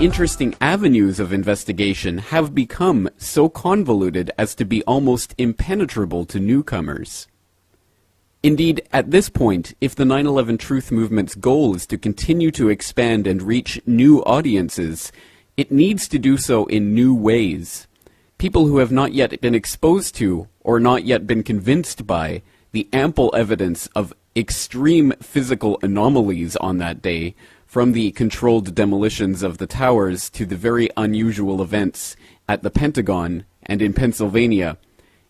interesting avenues of investigation have become so convoluted as to be almost impenetrable to newcomers. Indeed, at this point, if the 9/11 Truth Movement's goal is to continue to expand and reach new audiences, it needs to do so in new ways. People who have not yet been exposed to, or not yet been convinced by, the ample evidence of extreme physical anomalies on that day, from the controlled demolitions of the towers to the very unusual events at the Pentagon and in Pennsylvania.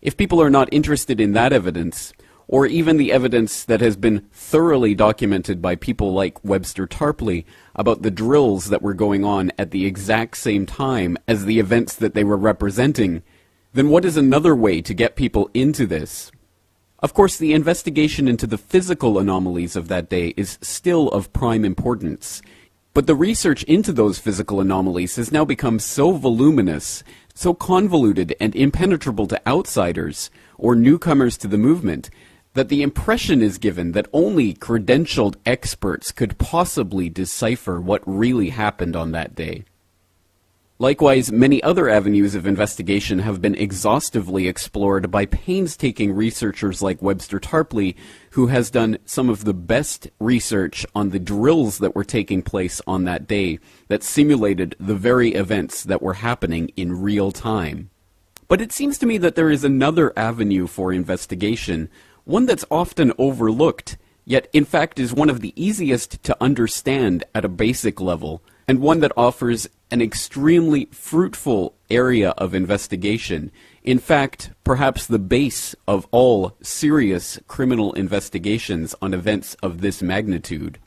If people are not interested in that evidence, or even the evidence that has been thoroughly documented by people like Webster Tarpley about the drills that were going on at the exact same time as the events that they were representing, then what is another way to get people into this? Of course, the investigation into the physical anomalies of that day is still of prime importance, but the research into those physical anomalies has now become so voluminous, so convoluted and impenetrable to outsiders or newcomers to the movement, that the impression is given that only credentialed experts could possibly decipher what really happened on that day. Likewise, many other avenues of investigation have been exhaustively explored by painstaking researchers like Webster Tarpley, who has done some of the best research on the drills that were taking place on that day that simulated the very events that were happening in real time. But it seems to me that there is another avenue for investigation, one that's often overlooked, yet in fact is one of the easiest to understand at a basic level, and one that offers an extremely fruitful area of investigation. In fact, perhaps the base of all serious criminal investigations on events of this magnitude.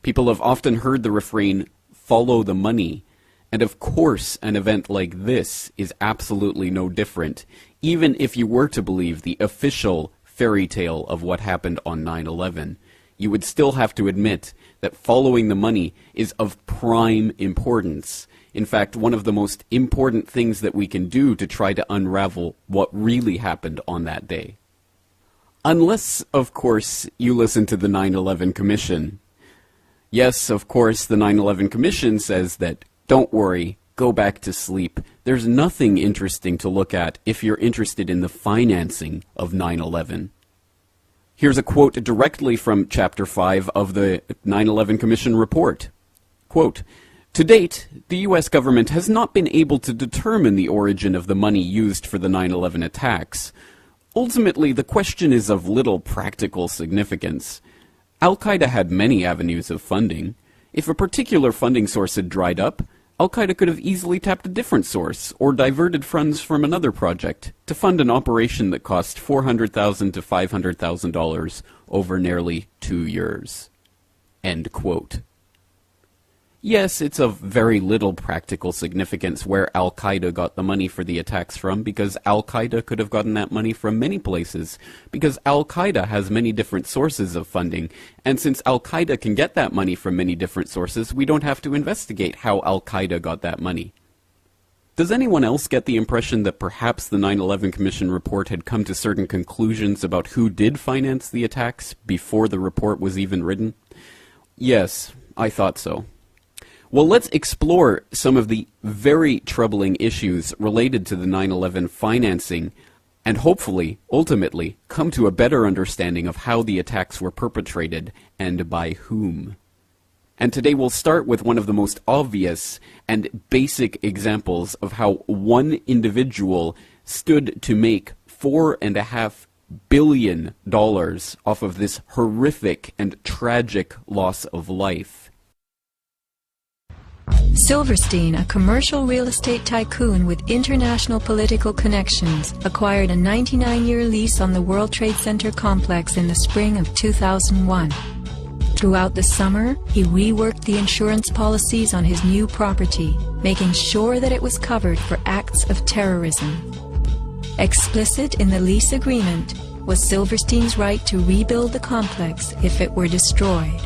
People have often heard the refrain, "follow the money," and of course an event like this is absolutely no different, even if you were to believe the official fairy tale of what happened on 9/11. You would still have to admit that following the money is of prime importance. In fact, one of the most important things that we can do to try to unravel what really happened on that day. Unless, of course, you listen to the 9/11 Commission. Yes, of course, the 9/11 Commission says that, don't worry, go back to sleep. There's nothing interesting to look at if you're interested in the financing of 9/11. Here's a quote directly from Chapter 5 of the 9/11 Commission report. Quote, "To date, the U.S. government has not been able to determine the origin of the money used for the 9/11 attacks. Ultimately, the question is of little practical significance. Al-Qaeda had many avenues of funding. If a particular funding source had dried up, Al-Qaeda could have easily tapped a different source or diverted funds from another project to fund an operation that cost $400,000 to $500,000 over nearly 2 years." End quote. Yes, it's of very little practical significance where Al-Qaeda got the money for the attacks from, because Al-Qaeda could have gotten that money from many places, because Al-Qaeda has many different sources of funding, and since Al-Qaeda can get that money from many different sources, we don't have to investigate how Al-Qaeda got that money. Does anyone else get the impression that perhaps the 9/11 Commission report had come to certain conclusions about who did finance the attacks before the report was even written? Yes, I thought so. Well, let's explore some of the very troubling issues related to the 9/11 financing and hopefully, ultimately, come to a better understanding of how the attacks were perpetrated and by whom. And today we'll start with one of the most obvious and basic examples of how one individual stood to make $4.5 billion off of this horrific and tragic loss of life. Silverstein, a commercial real estate tycoon with international political connections, acquired a 99-year lease on the World Trade Center complex in the spring of 2001. Throughout the summer, he reworked the insurance policies on his new property, making sure that it was covered for acts of terrorism. Explicit in the lease agreement was Silverstein's right to rebuild the complex if it were destroyed.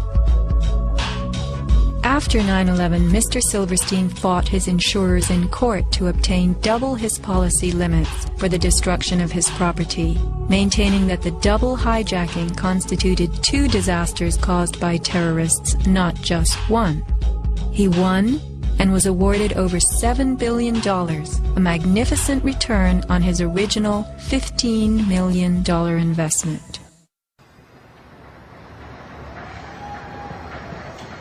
After 9/11, Mr. Silverstein fought his insurers in court to obtain double his policy limits for the destruction of his property, maintaining that the double hijacking constituted 2 disasters caused by terrorists, not just one. He won, and was awarded over $7 billion, a magnificent return on his original $15 million investment.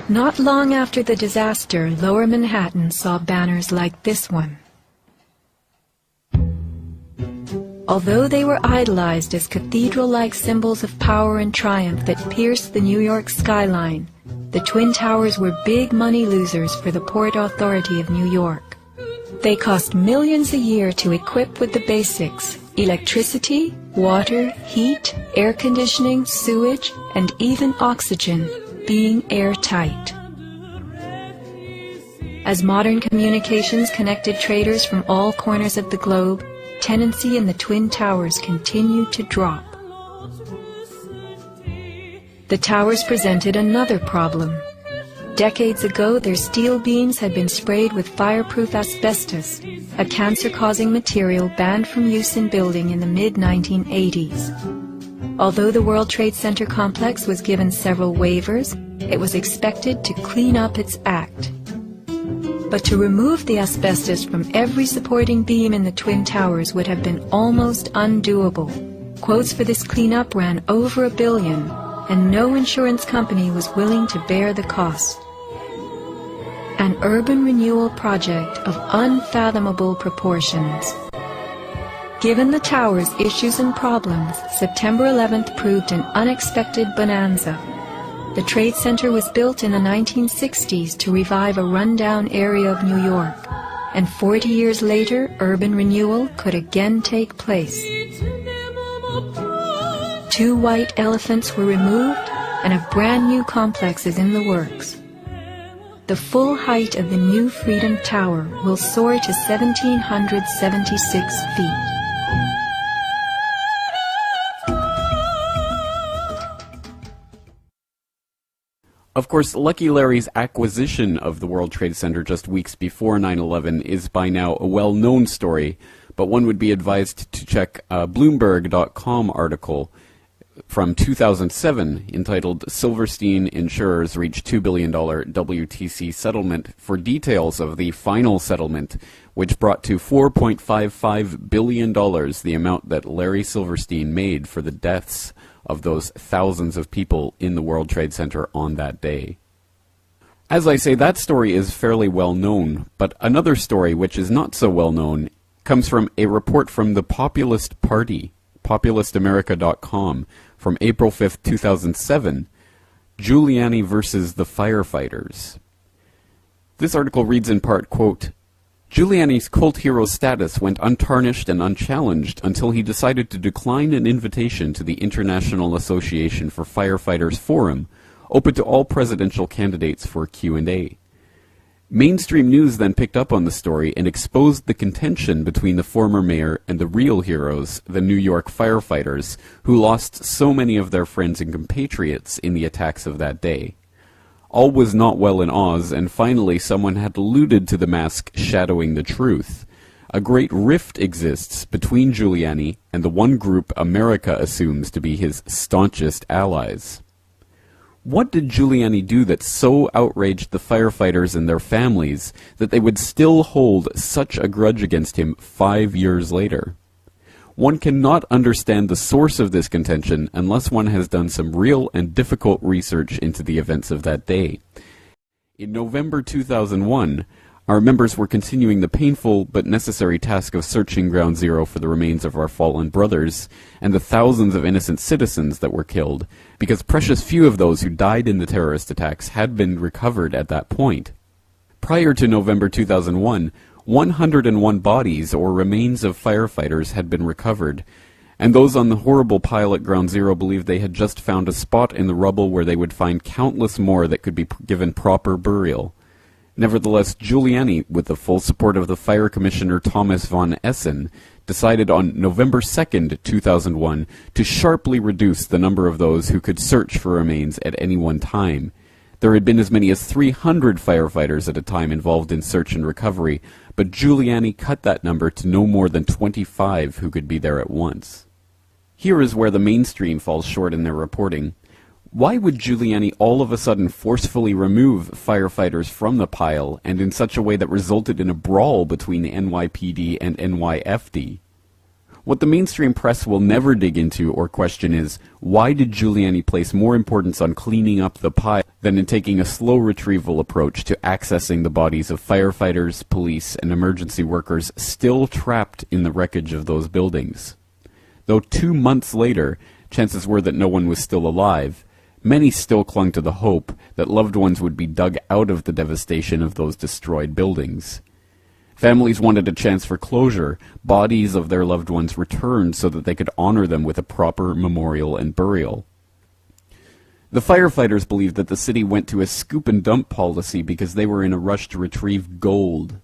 Not long after the disaster, Lower Manhattan saw banners like this one. Although they were idolized as cathedral-like symbols of power and triumph that pierced the New York skyline, the Twin Towers were big money losers for the Port Authority of New York. They cost millions a year to equip with the basics: electricity, water, heat, air conditioning, sewage, and even oxygen, being airtight. As modern communications connected traders from all corners of the globe, tenancy in the Twin Towers continued to drop. The towers presented another problem. Decades ago, their steel beams had been sprayed with fireproof asbestos, a cancer-causing material banned from use in building in the mid-1980s. Although the World Trade Center complex was given several waivers, it was expected to clean up its act. But to remove the asbestos from every supporting beam in the Twin Towers would have been almost undoable. Quotes for this cleanup ran over $1 billion, and no insurance company was willing to bear the cost. An urban renewal project of unfathomable proportions. Given the tower's issues and problems, September 11th proved an unexpected bonanza. The Trade Center was built in the 1960s to revive a rundown area of New York, and 40 years later, urban renewal could again take place. 2 white elephants were removed, and a brand new complex is in the works. The full height of the new Freedom Tower will soar to 1,776 feet. Of course, Lucky Larry's acquisition of the World Trade Center just weeks before 9/11 is by now a well-known story, but one would be advised to check a Bloomberg.com article from 2007 entitled "Silverstein Insurers Reach $2 Billion WTC Settlement" for details of the final settlement, which brought to $4.55 billion the amount that Larry Silverstein made for the deaths of those thousands of people in the World Trade Center on that day. As I say, that story is fairly well known, but another story which is not so well known comes from a report from the Populist Party, populistamerica.com, from April 5th, 2007, Giuliani versus the Firefighters. This article reads in part, quote, Giuliani's cult hero status went untarnished and unchallenged until he decided to decline an invitation to the International Association for Firefighters Forum, open to all presidential candidates for Q&A. Mainstream news then picked up on the story and exposed the contention between the former mayor and the real heroes, the New York firefighters, who lost so many of their friends and compatriots in the attacks of that day. All was not well in Oz, and finally someone had alluded to the mask shadowing the truth. A great rift exists between Giuliani and the one group America assumes to be his staunchest allies. What did Giuliani do that so outraged the firefighters and their families that they would still hold such a grudge against him 5 years later? One cannot understand the source of this contention unless one has done some real and difficult research into the events of that day. In November 2001, our members were continuing the painful but necessary task of searching Ground Zero for the remains of our fallen brothers and the thousands of innocent citizens that were killed, because precious few of those who died in the terrorist attacks had been recovered at that point. Prior to November 2001, 101 bodies or remains of firefighters had been recovered, and those on the horrible pile at Ground Zero believed they had just found a spot in the rubble where they would find countless more that could be given proper burial. Nevertheless, Giuliani, with the full support of the Fire Commissioner Thomas von Essen, decided on November 2nd, 2001, to sharply reduce the number of those who could search for remains at any one time. There had been as many as 300 firefighters at a time involved in search and recovery, but Giuliani cut that number to no more than 25 who could be there at once. Here is where the mainstream falls short in their reporting. Why would Giuliani all of a sudden forcefully remove firefighters from the pile, and in such a way that resulted in a brawl between NYPD and NYFD? What the mainstream press will never dig into or question is, why did Giuliani place more importance on cleaning up the pile than in taking a slow retrieval approach to accessing the bodies of firefighters, police, and emergency workers still trapped in the wreckage of those buildings? Though 2 months later, chances were that no one was still alive, many still clung to the hope that loved ones would be dug out of the devastation of those destroyed buildings. Families wanted a chance for closure, bodies of their loved ones returned so that they could honor them with a proper memorial and burial. The firefighters believed that the city went to a scoop and dump policy because they were in a rush to retrieve gold.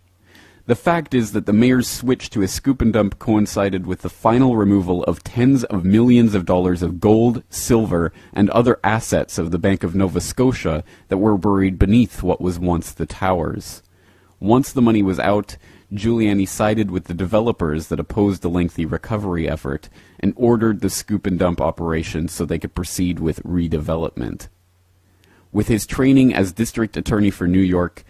The fact is that the mayor's switch to a scoop and dump coincided with the final removal of tens of millions of dollars of gold, silver, and other assets of the Bank of Nova Scotia that were buried beneath what was once the towers. Once the money was out, Giuliani sided with the developers that opposed the lengthy recovery effort and ordered the scoop and dump operation so they could proceed with redevelopment. With his training as district attorney for New York,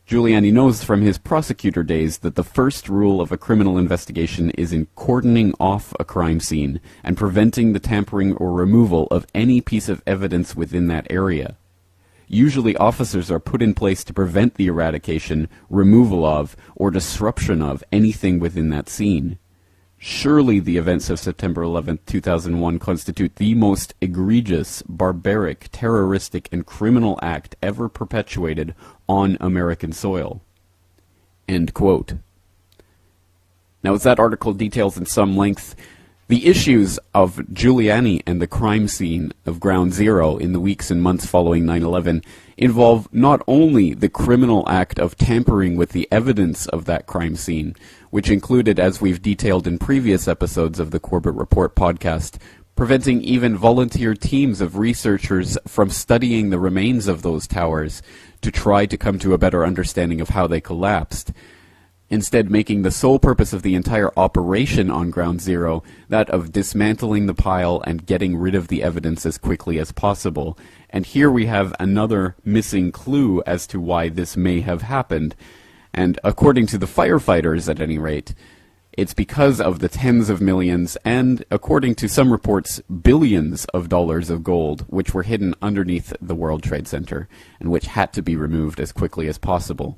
Giuliani knows from his prosecutor days that the first rule of a criminal investigation is in cordoning off a crime scene and preventing the tampering or removal of any piece of evidence within that area. Usually officers are put in place to prevent the eradication, removal of, or disruption of anything within that scene. Surely the events of September 11, 2001 constitute the most egregious, barbaric, terroristic, and criminal act ever perpetuated on American soil. End quote. Now, as that article details in some length, the issues of Giuliani and the crime scene of Ground Zero in the weeks and months following 9/11 involve not only the criminal act of tampering with the evidence of that crime scene, which included, as we've detailed in previous episodes of the Corbett Report podcast, preventing even volunteer teams of researchers from studying the remains of those towers to try to come to a better understanding of how they collapsed, instead making the sole purpose of the entire operation on Ground Zero that of dismantling the pile and getting rid of the evidence as quickly as possible. And here we have another missing clue as to why this may have happened. And according to the firefighters, at any rate, it's because of the tens of millions and, according to some reports, billions of dollars of gold which were hidden underneath the World Trade Center and which had to be removed as quickly as possible.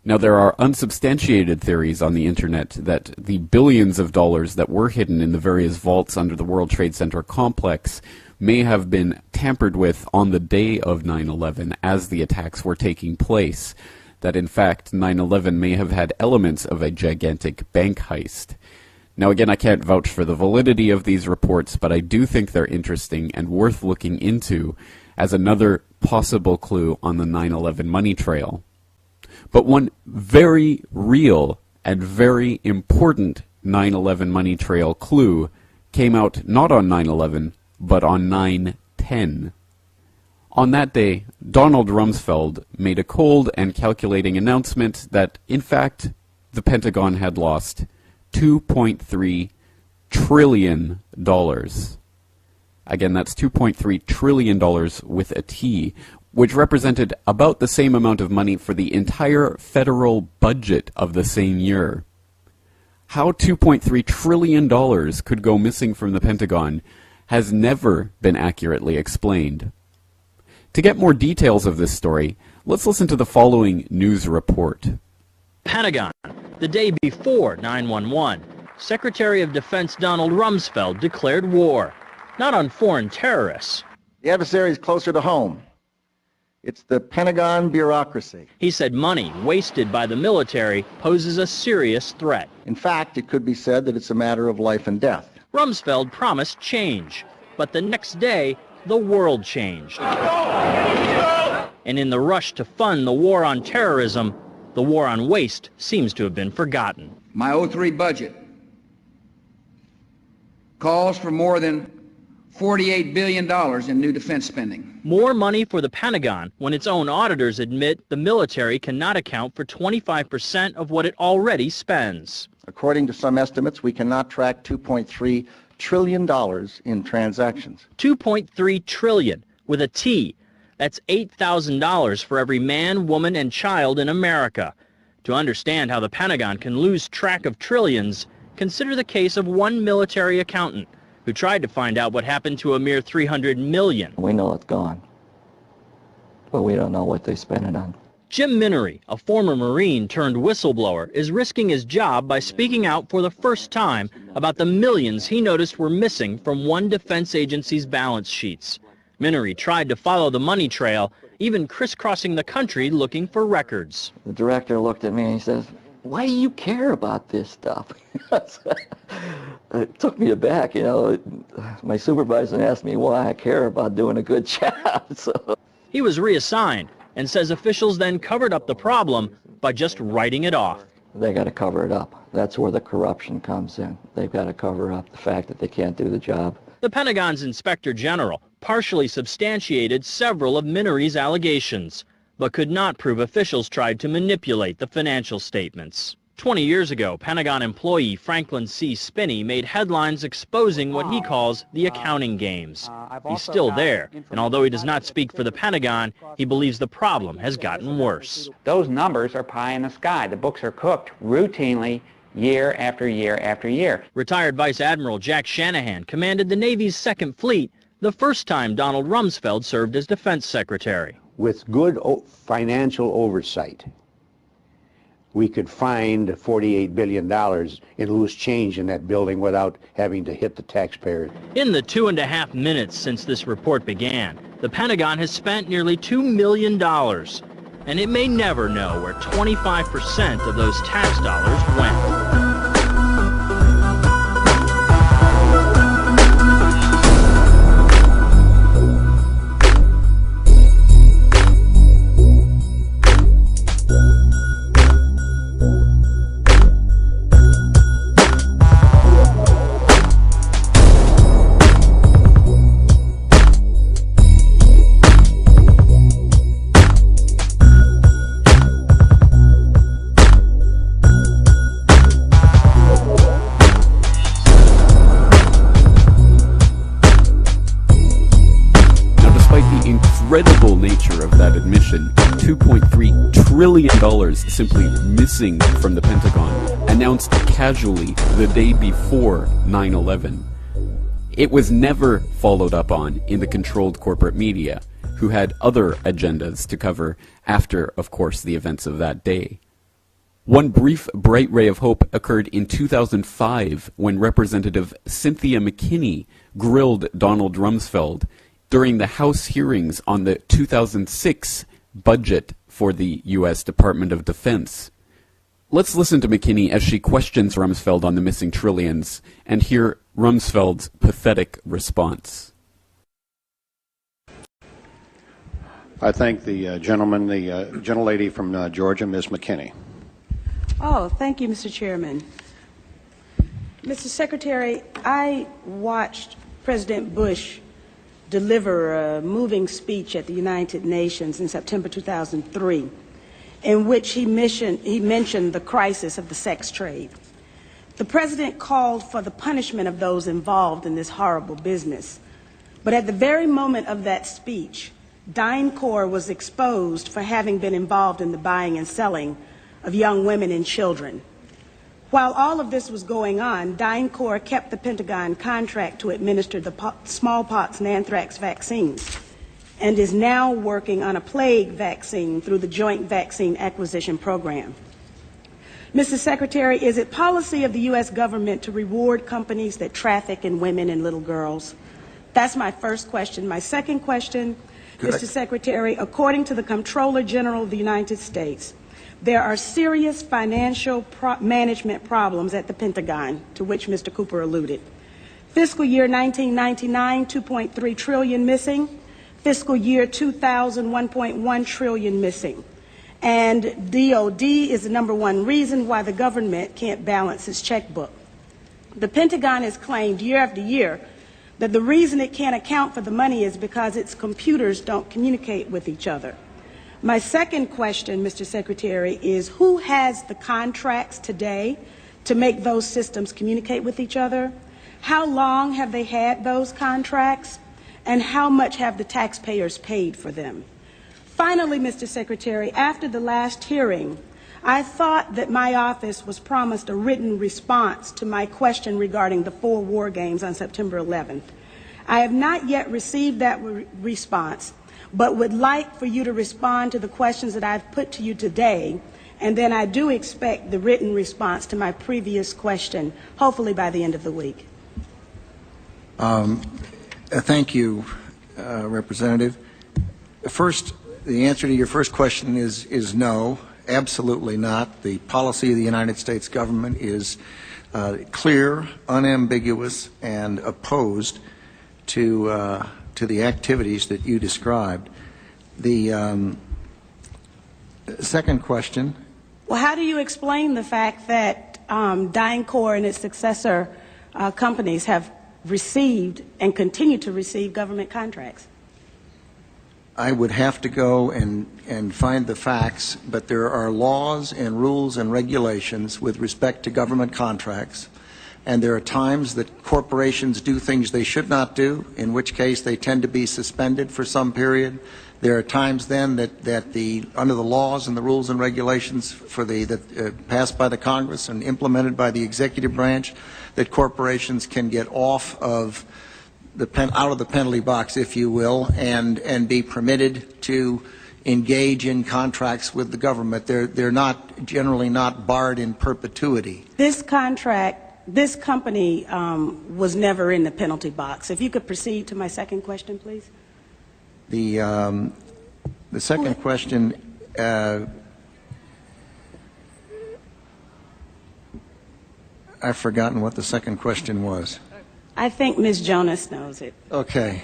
Now, there are unsubstantiated theories on the internet that the billions of dollars that were hidden in the various vaults under the World Trade Center complex may have been tampered with on the day of 9/11 as the attacks were taking place. That, in fact, 9/11 may have had elements of a gigantic bank heist. Now, again, I can't vouch for the validity of these reports, but I do think they're interesting and worth looking into as another possible clue on the 9/11 money trail. But one very real and very important 9/11 money trail clue came out not on 9/11, but on 9/10. On that day, Donald Rumsfeld made a cold and calculating announcement that, in fact, the Pentagon had lost $2.3 trillion. Again, that's $2.3 trillion with a T, which represented about the same amount of money for the entire federal budget of the same year. How $2.3 trillion could go missing from the Pentagon has never been accurately explained. To get more details of this story, let's listen to the following news report. Pentagon, the day before 9/11, Secretary of Defense Donald Rumsfeld declared war, not on foreign terrorists. The adversary is closer to home. It's the Pentagon bureaucracy. He said money wasted by the military poses a serious threat. In fact, it could be said that it's a matter of life and death. Rumsfeld promised change, but the next day, the world changed. And in the rush to fund the war on terrorism, the war on waste seems to have been forgotten. My '03 budget calls for more than $48 billion in new defense spending. More money for the Pentagon when its own auditors admit the military cannot account for 25% of what it already spends. According to some estimates, we cannot track $2.3 trillion in transactions. $2.3 trillion, with a T. That's $8,000 for every man, woman, and child in America. To understand how the Pentagon can lose track of trillions, consider the case of one military accountant who tried to find out what happened to a mere $300 million. We know it's gone, but we don't know what they spent it on. Jim Minery, a former Marine turned whistleblower, is risking his job by speaking out for the first time about the millions he noticed were missing from one defense agency's balance sheets. Minery tried to follow the money trail, even crisscrossing the country looking for records. The director looked at me and he says, "Why do you care about this stuff?" It took me aback, you know. My supervisor asked me why I care about doing a good job. So he was reassigned and says officials then covered up the problem by just writing it off. they got to cover it up. That's where the corruption comes in. They've got to cover up the fact that they can't do the job. The Pentagon's Inspector General partially substantiated several of Minery's allegations, but could not prove officials tried to manipulate the financial statements. 20 years ago, Pentagon employee Franklin C. Spinney made headlines exposing what he calls the accounting games. He's still there, and although he does not speak for the Pentagon, he believes the problem has gotten worse. Those numbers are pie in the sky. The books are cooked routinely year after year after year. Retired Vice Admiral Jack Shanahan commanded the Navy's Second Fleet the first time Donald Rumsfeld served as Defense Secretary. With good financial oversight, we could find $48 billion in loose change in that building without having to hit the taxpayers. In the 2.5 minutes since this report began, the Pentagon has spent nearly $2 million, and it may never know where 25% of those tax dollars went. Incredible nature of that admission, $2.3 trillion simply missing from the Pentagon, announced casually the day before 9/11. It was never followed up on in the controlled corporate media, who had other agendas to cover after, of course, the events of that day. One brief bright ray of hope occurred in 2005 when Representative Cynthia McKinney grilled Donald Rumsfeld during the House hearings on the 2006 budget for the U.S. Department of Defense. Let's listen to McKinney as she questions Rumsfeld on the missing trillions and hear Rumsfeld's pathetic response. I thank the gentleman, the gentlelady from Georgia, Ms. McKinney. Oh, thank you, Mr. Chairman. Mr. Secretary, I watched President Bush deliver a moving speech at the United Nations in September 2003, in which he mentioned the crisis of the sex trade. The President called for the punishment of those involved in this horrible business. But at the very moment of that speech, DynCorp was exposed for having been involved in the buying and selling of young women and children. While all of this was going on, DynCorp kept the Pentagon contract to administer the smallpox and anthrax vaccines and is now working on a plague vaccine through the Joint Vaccine Acquisition Program. Mr. Secretary, is it policy of the U.S. government to reward companies that traffic in women and little girls? That's my first question. My second question, Mr. Secretary, according to the Comptroller General of the United States, there are serious financial management problems at the Pentagon, to which Mr. Cooper alluded. Fiscal year 1999, $2.3 trillion missing. Fiscal year 2000, $1.1 trillion missing. And DOD is the #1 reason why the government can't balance its checkbook. The Pentagon has claimed year after year that the reason it can't account for the money is because its computers don't communicate with each other. My second question, Mr. Secretary, is who has the contracts today to make those systems communicate with each other? How long have they had those contracts? and how much have the taxpayers paid for them? Finally, Mr. Secretary, after the last hearing, I thought that my office was promised a written response to my question regarding the 4 war games on September 11th. I have not yet received that response, but would like for you to respond to the questions that I've put to you today, and then I do expect the written response to my previous question, hopefully by the end of the week. Thank you, Representative. First, the answer to your first question is no, absolutely not. The policy of the United States government is clear, unambiguous, and opposed to the activities that you described. The second question. Well, how do you explain the fact that DynCorp and its successor companies have received and continue to receive government contracts? I would have to go and find the facts, but there are laws and rules and regulations with respect to government contracts, and there are times that corporations do things they should not do, in which case they tend to be suspended for some period. There are times then that under the laws and the rules and regulations passed by the Congress and implemented by the executive branch, that corporations can get off of out of the penalty box, if you will, and be permitted to engage in contracts with the government. They're not generally not barred in perpetuity. This company was never in the penalty box. If you could proceed to my second question, please. The second question. I've forgotten what the second question was. I think Ms. Jonas knows it. Okay.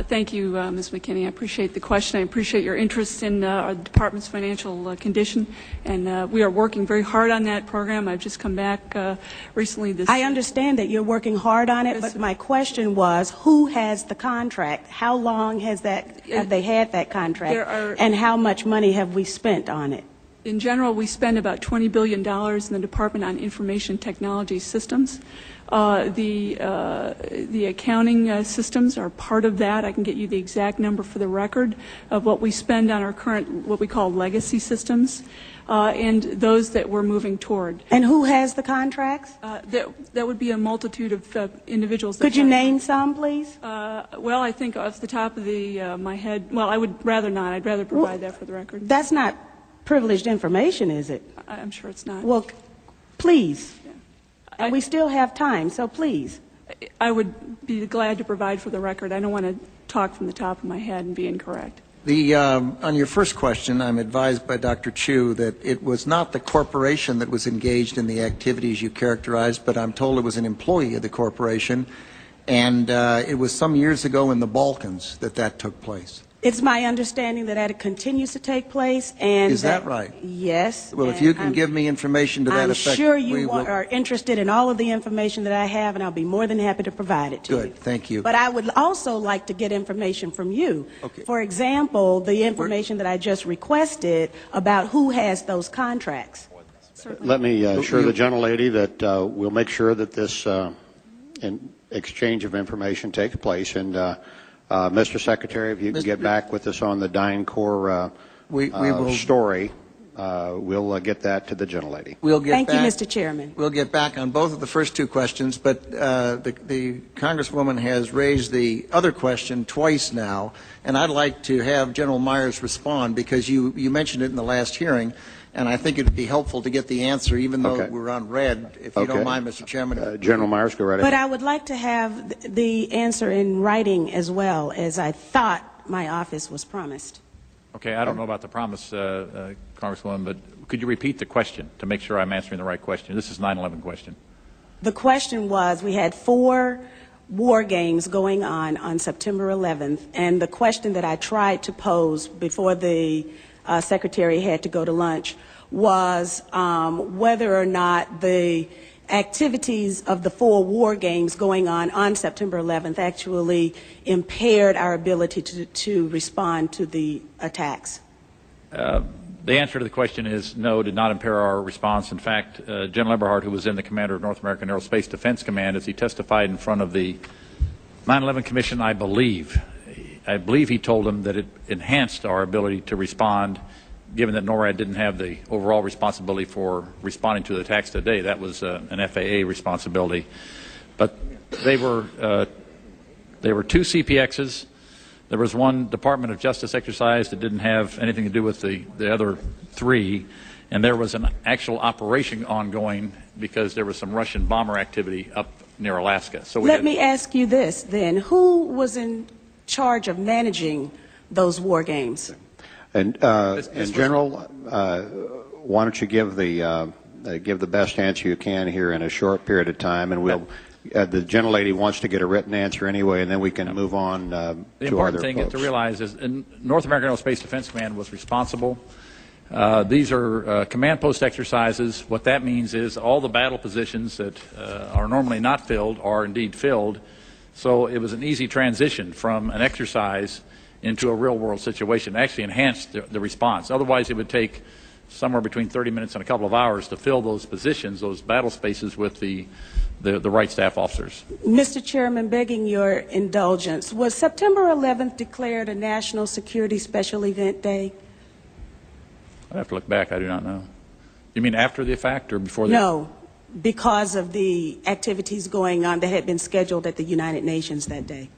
Thank you, Ms. McKinney. I appreciate the question. I appreciate your interest in our department's financial condition, and we are working very hard on that program. I've just come back recently. I understand that you're working hard on it, but my question was, who has the contract? How long have they had that contract, and how much money have we spent on it? In general, we spend about $20 billion in the Department on Information Technology Systems. The accounting systems are part of that. I can get you the exact number for the record of what we spend on our current, what we call legacy systems, and those that we're moving toward. And who has the contracts? That would be a multitude of individuals. Could you name some, please? Well, I think off the top of my head, well, I would rather not. I'd rather provide that for the record. That's not privileged information, is it? I'm sure it's not. Well, please. Yeah. And we still have time, so please. I would be glad to provide for the record. I don't want to talk from the top of my head and be incorrect. On your first question, I'm advised by Dr. Chu that it was not the corporation that was engaged in the activities you characterized, but I'm told it was an employee of the corporation, and it was some years ago in the Balkans that took place. It's my understanding that it continues to take place, and is that right? Yes. Well, if you can give me information to that effect, I'm sure you are interested in all of the information that I have, and I'll be more than happy to provide it to you. Good, thank you. But I would also like to get information from you. Okay. For example, the information that I just requested about who has those contracts. Certainly. Let me assure the gentlelady that we'll make sure that this exchange of information takes place, and Mr. Secretary, if you can get back with us on the DynCorp story, we'll get that to the gentlelady. Thank you, Mr. Chairman. We'll get back on both of the first two questions, but the Congresswoman has raised the other question twice now, and I'd like to have General Myers respond because you mentioned it in the last hearing, and I think it would be helpful to get the answer, even though we're on red, if you don't mind, Mr. Chairman. General Myers, go right ahead. But I would like to have the answer in writing as well, as I thought my office was promised. Okay, I don't know about the promise, Congresswoman, but could you repeat the question to make sure I'm answering the right question? This is 9/11 question. The question was, we had 4 war games going on September 11th, and the question that I tried to pose before the Secretary had to go to lunch was whether or not the activities of the 4 war games going on September 11th actually impaired our ability to respond to the attacks. The answer to the question is no, did not impair our response. In fact, General Eberhart, who was then the commander of North American Aerospace Defense Command, as he testified in front of the 9/11 Commission, I believe he told them that it enhanced our ability to respond, given that NORAD didn't have the overall responsibility for responding to the attacks today. That was an FAA responsibility. But they were two CPXs. There was one Department of Justice exercise that didn't have anything to do with the other three, and there was an actual operation ongoing because there was some Russian bomber activity up near Alaska. So let me ask you this then. Who was in charge of managing those war games? And in general, why don't you give the best answer you can here in a short period of time, and we'll. The gentlelady wants to get a written answer anyway, and then we can move on to other folks. The important thing to realize is North American Aerospace Defense Command was responsible. These are command post exercises. What that means is all the battle positions that are normally not filled are indeed filled. So it was an easy transition from an exercise into a real-world situation. It actually enhanced the response. Otherwise, it would take somewhere between 30 minutes and a couple of hours to fill those positions, those battle spaces, with the right staff officers. Mr. Chairman, begging your indulgence, was September 11th declared a National Security Special Event Day? I'd have to look back. I do not know. You mean after the fact or before the No, because of the activities going on that had been scheduled at the United Nations that day.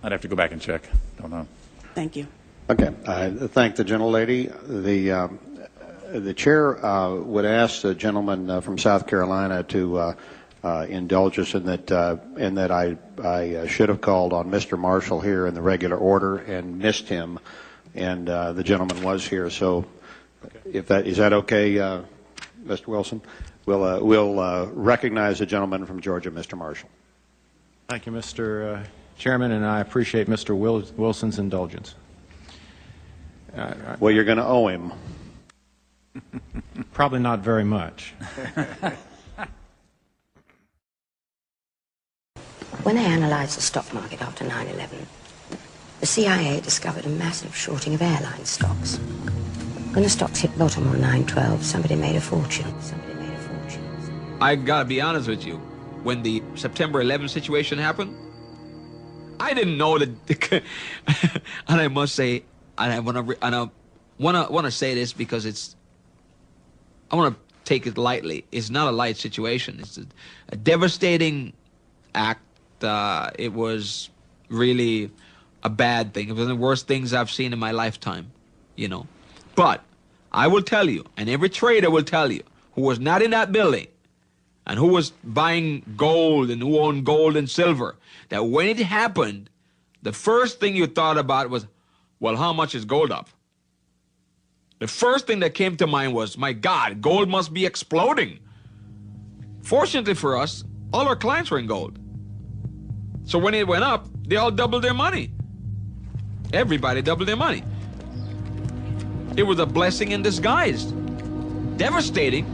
I'd have to go back and check. Don't know. Thank you. Okay. I thank the gentlelady. The chair would ask the gentleman from South Carolina to indulge us in that I should have called on Mr. Marshall here in the regular order and missed him, and the gentleman was here. So, if that is that okay, Mr. Wilson, we'll recognize the gentleman from Georgia, Mr. Marshall. Thank you, Mr. Chairman, and I appreciate Mr. Wilson's indulgence. Well, you're going to owe him. Probably not very much. When they analyzed the stock market after 9/11, the CIA discovered a massive shorting of airline stocks. When the stocks hit bottom on 9/12, somebody made a fortune. I gotta be honest with you. When the September 11th situation happened, I didn't know that. And I must say, and I want to say this because I want to take it lightly. It's not a light situation. It's a devastating act. It was really a bad thing. It was one of the worst things I've seen in my lifetime, you know. But I will tell you, and every trader will tell you, who was not in that building and who was buying gold and who owned gold and silver, that when it happened, the first thing you thought about was, well, how much is gold up? The first thing that came to mind was, my God, gold must be exploding. Fortunately for us, all our clients were in gold. So when it went up, they all doubled their money. Everybody doubled their money. It was a blessing in disguise. Devastating,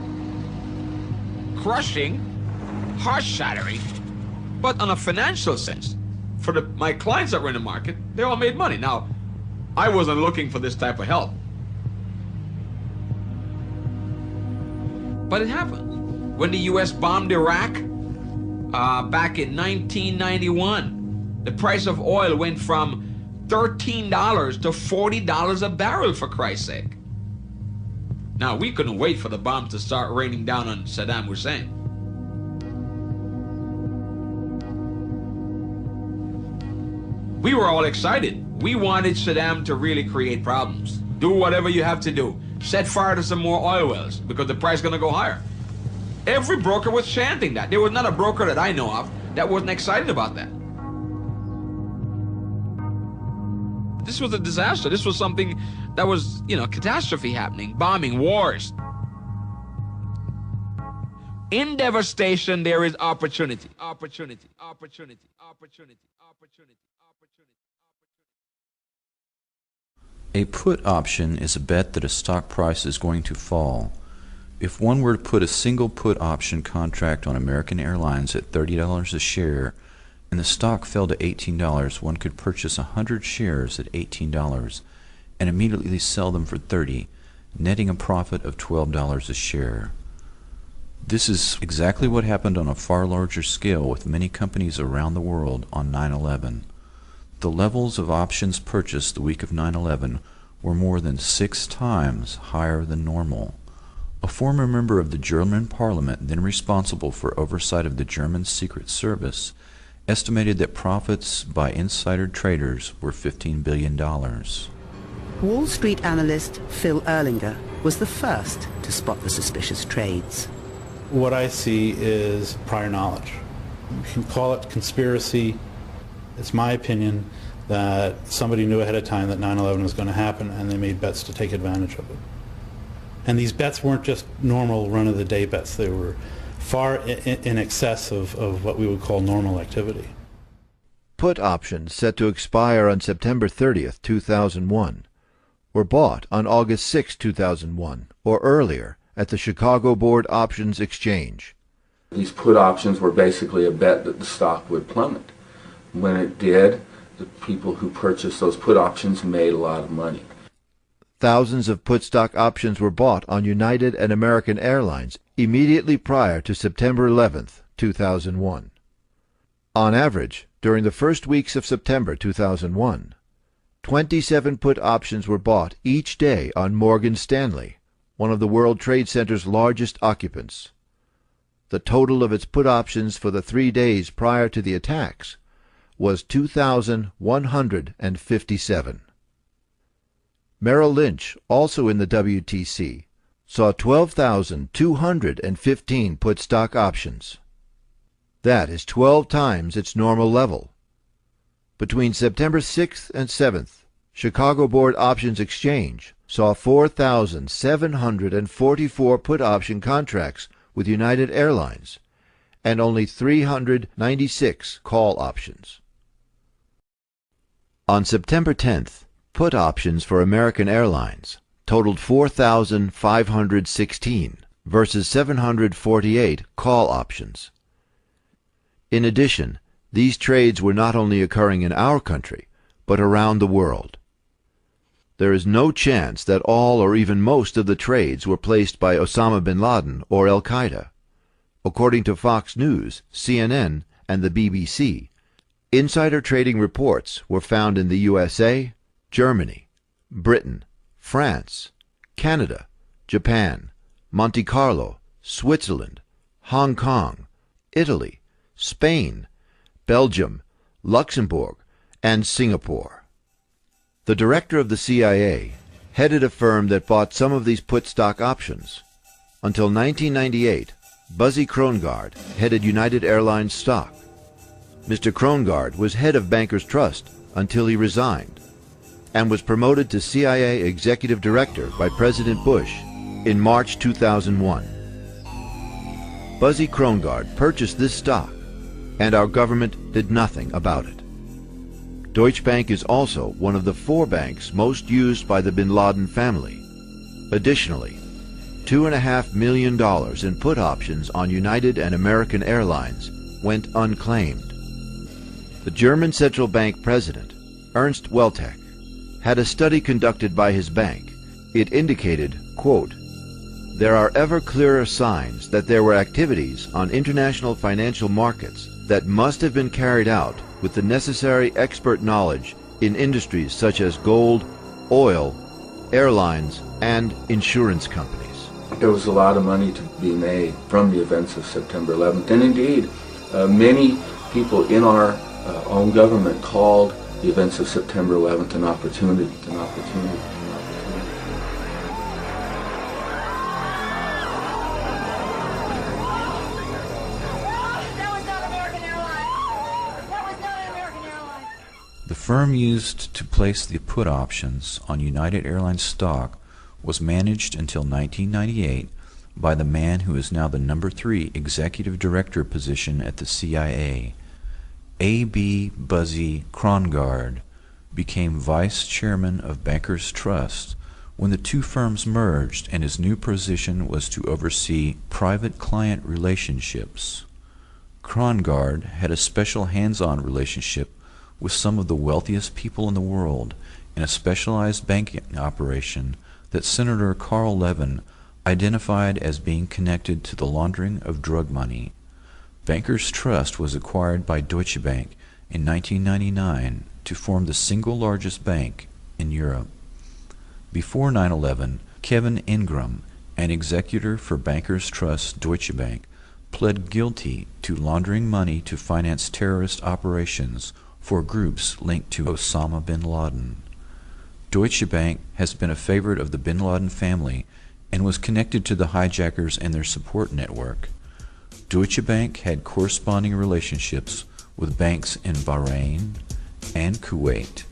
crushing, heart-shattering, but on a financial sense, for my clients that were in the market, they all made money. Now, I wasn't looking for this type of help. But it happened. When the U.S. bombed Iraq back in 1991, the price of oil went from $13 to $40 a barrel, for Christ's sake. Now, we couldn't wait for the bombs to start raining down on Saddam Hussein. We were all excited. We wanted Saddam to really create problems. Do whatever you have to do. Set fire to some more oil wells because the price is going to go higher. Every broker was chanting that. There was not a broker that I know of that wasn't excited about that. This was a disaster. This was something that was, you know, catastrophe happening, bombing, wars. In devastation, there is opportunity. Opportunity, opportunity, opportunity, opportunity, opportunity. A put option is a bet that a stock price is going to fall. If one were to put a single put option contract on American Airlines at $30 a share and the stock fell to $18, one could purchase 100 shares at $18 and immediately sell them for $30, netting a profit of $12 a share. This is exactly what happened on a far larger scale with many companies around the world on 9/11. The levels of options purchased the week of 9/11 were more than 6 times higher than normal. A former member of the German parliament, then responsible for oversight of the German Secret Service, estimated that profits by insider traders were $15 billion. Wall Street analyst Phil Erlinger was the first to spot the suspicious trades. What I see is prior knowledge. You can call it conspiracy. It's my opinion that somebody knew ahead of time that 9/11 was going to happen, and they made bets to take advantage of it. And these bets weren't just normal run-of-the-day bets. They were far in excess of what we would call normal activity. Put options set to expire on September 30th, 2001, were bought on August 6, 2001, or earlier, at the Chicago Board Options Exchange. These put options were basically a bet that the stock would plummet. When it did, the people who purchased those put options made a lot of money. Thousands of put stock options were bought on United and American Airlines immediately prior to September 11th, 2001. On average, during the first weeks of September 2001, 27 put options were bought each day on Morgan Stanley, one of the World Trade Center's largest occupants. The total of its put options for the 3 days prior to the attacks was 2,157. Merrill Lynch, also in the WTC, saw 12,215 put stock options. That is 12 times its normal level. Between September 6th and 7th, Chicago Board Options Exchange saw 4,744 put option contracts with United Airlines and only 396 call options. On September 10th, put options for American Airlines totaled 4,516 versus 748 call options. In addition, these trades were not only occurring in our country, but around the world. There is no chance that all or even most of the trades were placed by Osama bin Laden or Al-Qaeda. According to Fox News, CNN, and the BBC, insider trading reports were found in the USA, Germany, Britain, France, Canada, Japan, Monte Carlo, Switzerland, Hong Kong, Italy, Spain, Belgium, Luxembourg, and Singapore. The director of the CIA headed a firm that bought some of these put stock options. Until 1998, Buzzy Krongard headed United Airlines stock. Mr. Krongard was head of Bankers Trust until he resigned and was promoted to CIA Executive Director by President Bush in March 2001. Buzzy Krongard purchased this stock, and our government did nothing about it. Deutsche Bank is also one of the 4 banks most used by the bin Laden family. Additionally, $2.5 million in put options on United and American Airlines went unclaimed. The German central bank president, Ernst Weltek, had a study conducted by his bank. It indicated, quote, "There are ever clearer signs that there were activities on international financial markets that must have been carried out with the necessary expert knowledge in industries such as gold, oil, airlines, and insurance companies." There was a lot of money to be made from the events of September 11th, and indeed, many people in our own government called the events of September 11th an opportunity. The firm used to place the put options on United Airlines stock was managed until 1998 by the man who is now the number 3 executive director position at the CIA. A.B. Buzzy Krongard became vice chairman of Bankers Trust when the 2 firms merged, and his new position was to oversee private client relationships. Krongard had a special hands-on relationship with some of the wealthiest people in the world in a specialized banking operation that Senator Carl Levin identified as being connected to the laundering of drug money. Bankers Trust was acquired by Deutsche Bank in 1999 to form the single largest bank in Europe. Before 9/11, Kevin Ingram, an executor for Bankers Trust Deutsche Bank, pled guilty to laundering money to finance terrorist operations for groups linked to Osama bin Laden. Deutsche Bank has been a favorite of the bin Laden family and was connected to the hijackers and their support network. Deutsche Bank had corresponding relationships with banks in Bahrain and Kuwait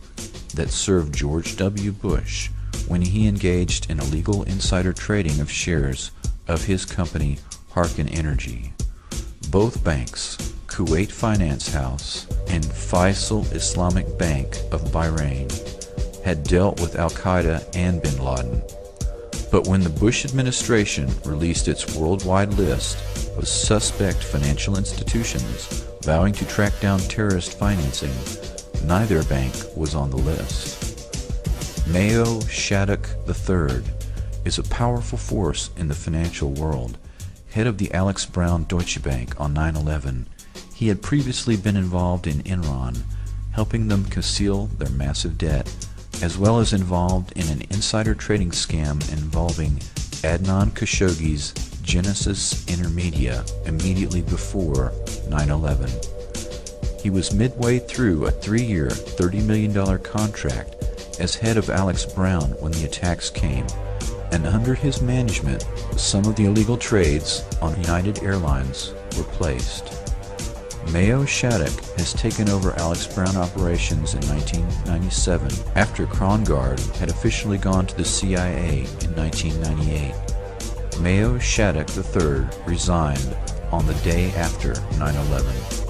that served George W. Bush when he engaged in illegal insider trading of shares of his company Harkin Energy. Both banks, Kuwait Finance House and Faisal Islamic Bank of Bahrain, had dealt with Al-Qaeda and bin Laden. But when the Bush administration released its worldwide list of suspect financial institutions vowing to track down terrorist financing, neither bank was on the list. Mayo Shattuck III is a powerful force in the financial world. Head of the Alex Brown Deutsche Bank on 9/11, he had previously been involved in Enron, helping them conceal their massive debt, as well as involved in an insider trading scam involving Adnan Khashoggi's Genesis Intermedia immediately before 9/11. He was midway through a 3-year, $30 million contract as head of Alex Brown when the attacks came, and under his management, some of the illegal trades on United Airlines were placed. Mayo Shattuck has taken over Alex Brown operations in 1997 after Krongard had officially gone to the CIA in 1998. Mayo Shattuck III resigned on the day after 9/11.